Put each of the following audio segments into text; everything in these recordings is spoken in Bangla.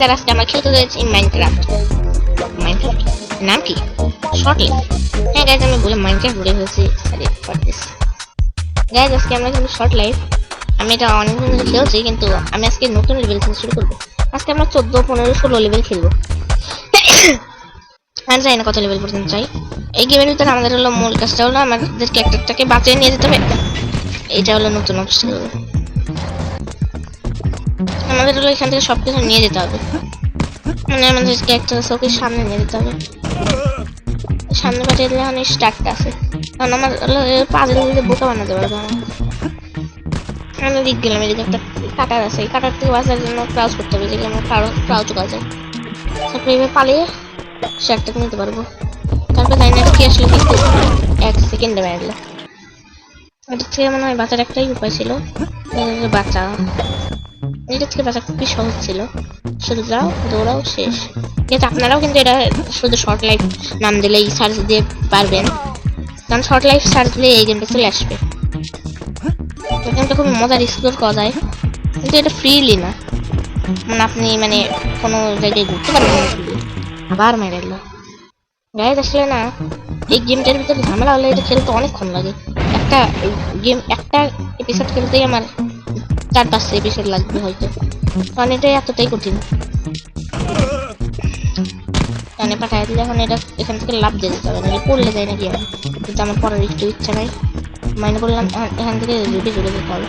তার আজকে আমরা খেলতে যাচ্ছি মাইনক্রাফট। মাইনক্রাফট নাম কি? Short life. হ্যাঁ গাইজ, আমি বলে মাইনক্রাফট বলে ফেলছি। Sorry for this guys. আজকে আমরা কিন্তু শর্ট লাইফ, আমি এটা অনেকদিন ধরে খেলছি, কিন্তু আমি আজকে নতুন লেভেল খেলতে শুরু করবো। আজকে আমরা 14, 15, 16 লেভেল খেলবো। আমি জানি না কত লেভেল পর্যন্ত চাই। এই গেমের ভিতরে আমাদের হলো মূল কাজটা হলো আমাদের ক্যারেক্টারটাকে বাঁচিয়ে নিয়ে যেতে হবে। এটা হলো নতুন অবস্থা। আমাদের হলো এখান থেকে সবকিছু নিয়ে যেতে হবে, মানে আমাদের ক্যারেক্টার ওকে সামনে নিয়ে যেতে হবে। সামনে পাঠিয়ে দিলে অনেক স্টার্টটা আছে, কারণ আমার পাজল দিতে বোকা বানাতে পারবো। আমি দিক গেলাম, এদিকে একটা কাটার আছে, এই কাটার থেকে বাঁচার জন্য ক্রাউচ করতে হবে, যেগুলো আমরা ক্রাউচ করা যায়। তারপরে এভাবে পালিয়ে স্টার্টটাকে নিতে পারবো। তারপরে জানি না কি আসলে, কিন্তু 1 সেকেন্ডে মেরে দিল। এটার থেকে মনে হয় বাঁচার একটাই উপায় ছিল, বাঁচা। এটার থেকে বাঁচা খুবই সহজ ছিল, শুধু যাও দৌড়াও শেষ। কিন্তু আপনারাও কিন্তু এটা শুধু শর্ট লাইফ নাম দিলেই সার্চ দিয়ে পারবেন, কারণ শর্ট লাইফ সার্চ দিলে এই গেমটা চলে আসবে। গেমটা খুবই মজার, এক্সপ্লোর করা যায়, কিন্তু এটা ফ্রিলি না, মানে আপনি মানে কোনো জায়গায় ঘুরতে পারবেন না ফ্রিলি। আবার মেরে এলো গাইজ। আসলে না, এই গেমটার ভিতরে ঝামেলা হলে এটা খেলতে অনেকক্ষণ লাগে। একটা গেম, একটা এপিসোড খেলতেই আমার 4-5 এপিসোড লাগবে হয়তো, কারণ এটা এতটাই কঠিন। কানে পাঠায় দিলে এখন এটা এখান থেকে লাভ দিয়ে যেতে হবে, নাহলে পড়লে যায় না কি হবে। কিন্তু আমার পড়ার একটু ইচ্ছা নাই, মাইনে করলাম এখান থেকে জুটে জুড়ে যেতে হবে।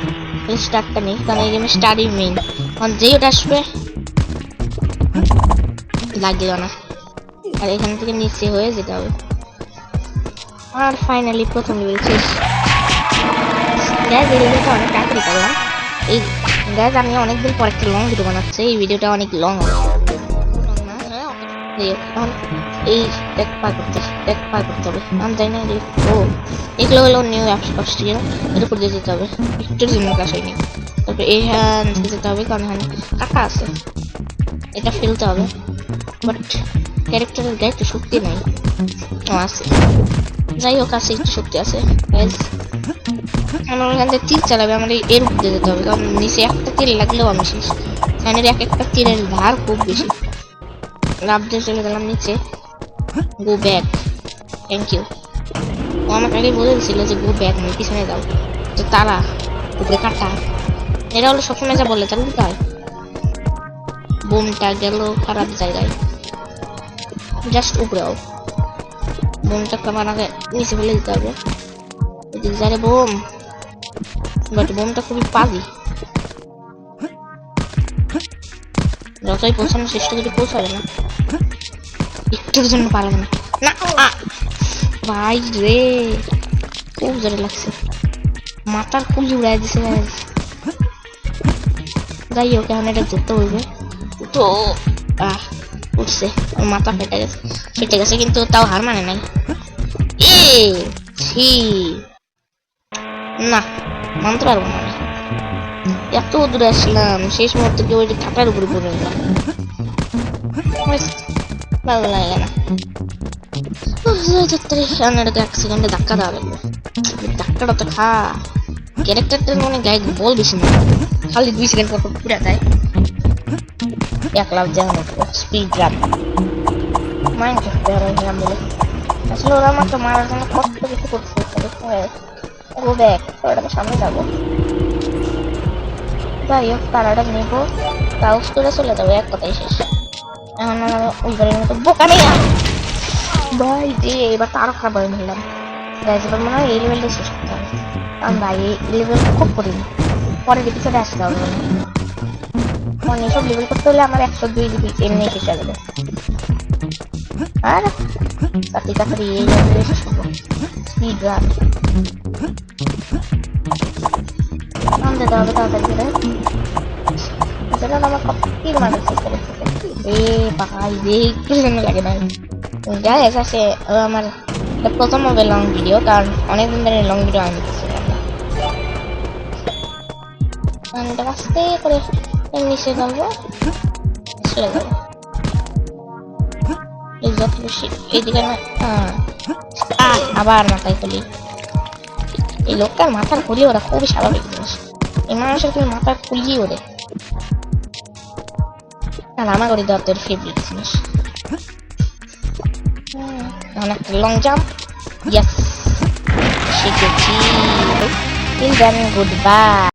স্টারটা নেই, কারণ এই গেমে স্টারই মেইন, কারণ যেই ওটা আসবে লাগলো না, আর এখান থেকে নিচে হয়ে যেতে হবে। আর ফাইনালি প্রথম লেভেল শেষ। গাইজ এই লেভেলটা অনেক তাড়াতাড়ি করলাম। এই গাইজ আমি অনেকদিন পর একটা লং ভিডিও বানাচ্ছি, এই ভিডিওটা অনেক লং হবে। এই পার করতে হবে, আমি জানি না। ও এগুলো হলো নিউ অস্ট্রেলিয়া, এর উপর দিয়ে যেতে হবে, একটুর জন্য কাজ হয়নি। তারপরে এইখান থেকে যেতে হবে, কারণ এখানে টাকা আছে, এটা ফেলতে হবে। বাট ক্যারেক্টারের গায়ে একটু শক্তি নাই, আছে। যাই হোক, আছে একটু শক্তি আছে। আমার ওখান থেকে তীর চালাবে, আমার এর উপর দিয়ে যেতে হবে, কারণ নিচে একটা তীর লাগলেও আমি শেষ। এখানে এক একটা তীরের ধার খুব বেশি। লাভ দিয়ে চলে গেলাম নিচে। Go back, thank you. ও আমাকে আগে বলে দিয়েছিল যে গো ব্যাক, আমি পিছনে যাও, তো তারা উপরে কাটা। এরা হলো সবসময় যা বলে তার উল্টা হয়। বোমটা গেল খারাপ জায়গায়, জাস্ট উপরেও বোমটা আমার আগে নিচে ফেলে দিতে হবে। যারে বোম, বাট বোমটা খুবই পাজি, যতই পৌঁছানোর চেষ্টা করি পৌঁছাবে না, একটুর জন্য পারবে না। না ভাই রে, খুব জোরে লাগছে, মাথার কুলি উড়াই দিছে। যাই হোক, এখন এটা ধরতে হইবে। তো উঠছে, মাথা ফেটে গেছে, কিন্তু তাও হার মানে নাই। না, মানতে পারবো না, এত দূরে আসলাম, শেষ মুহূর্তে কেউ ওই কাটার উপরে পড়ে গেলাম। ভালো লাগে না, এক সেকেন্ডে ধাক্কা দেওয়া লাগবে। ধাক্কাটা তো খা, ক্যারেক্টারটার মনে গায়ে বল বেশি না, খালি 2 সেকেন্ড পর পুরা যায়। 1 লাখ যেমন স্পিড রান মাইনক্রাফট বলে, আসলে ওরা আমাকে মারার জন্য কষ্ট কিছু করছে। গো ব্যাক, ওটা সামনে যাবো। যাই হোক, তারাটা নেবো, ক্রাউচ করে চলে যাবো, এক কথাই শেষ। এখন আমার ওই ঘরের মতো বোকা নেই ভাই যে, এবার তো আরো খারাপ হয়ে নিলাম। গাইজ এবার মনে হয় এই লেভেলটা শেষ করতে হবে, কারণ ভাই এই লেভেলটা খুব কঠিন, পরের এপিসোডে আসতে হবে। কারণ এইসব লেভেল করতে হলে আমার 102 জিবি এমনি শেষ হয়ে যাবে, আর তাড়াতাড়ি এই লেভেলে শেষ করবো। স্পিড রান নামতে হবে তাড়াতাড়ি করে, সেটা আমার কপির মানুষ শেষ করে ভাই যে একটু জন্য লাগে না। গাইজ আছে আমার প্রথম হবে লং ভিডিও, কারণ অনেকদিন ধরে লং ভিডিও আমি দিচ্ছিলাম না। আস্তে করে নিচে যাবো, চলে যাবো যত বেশি এইদিকে না। আবার মাথায় খুলি, এই লোকটার মাথার খুলি ওরা খুবই স্বাভাবিক জিনিস, এই মানুষের তুমি মাথার খুলি ওরে। আর আমার করে দেওয়া তোর ফেভারিট জিনিস। এখন একটা লং জাম্প, ইয়েস শিখেছি। Good bye.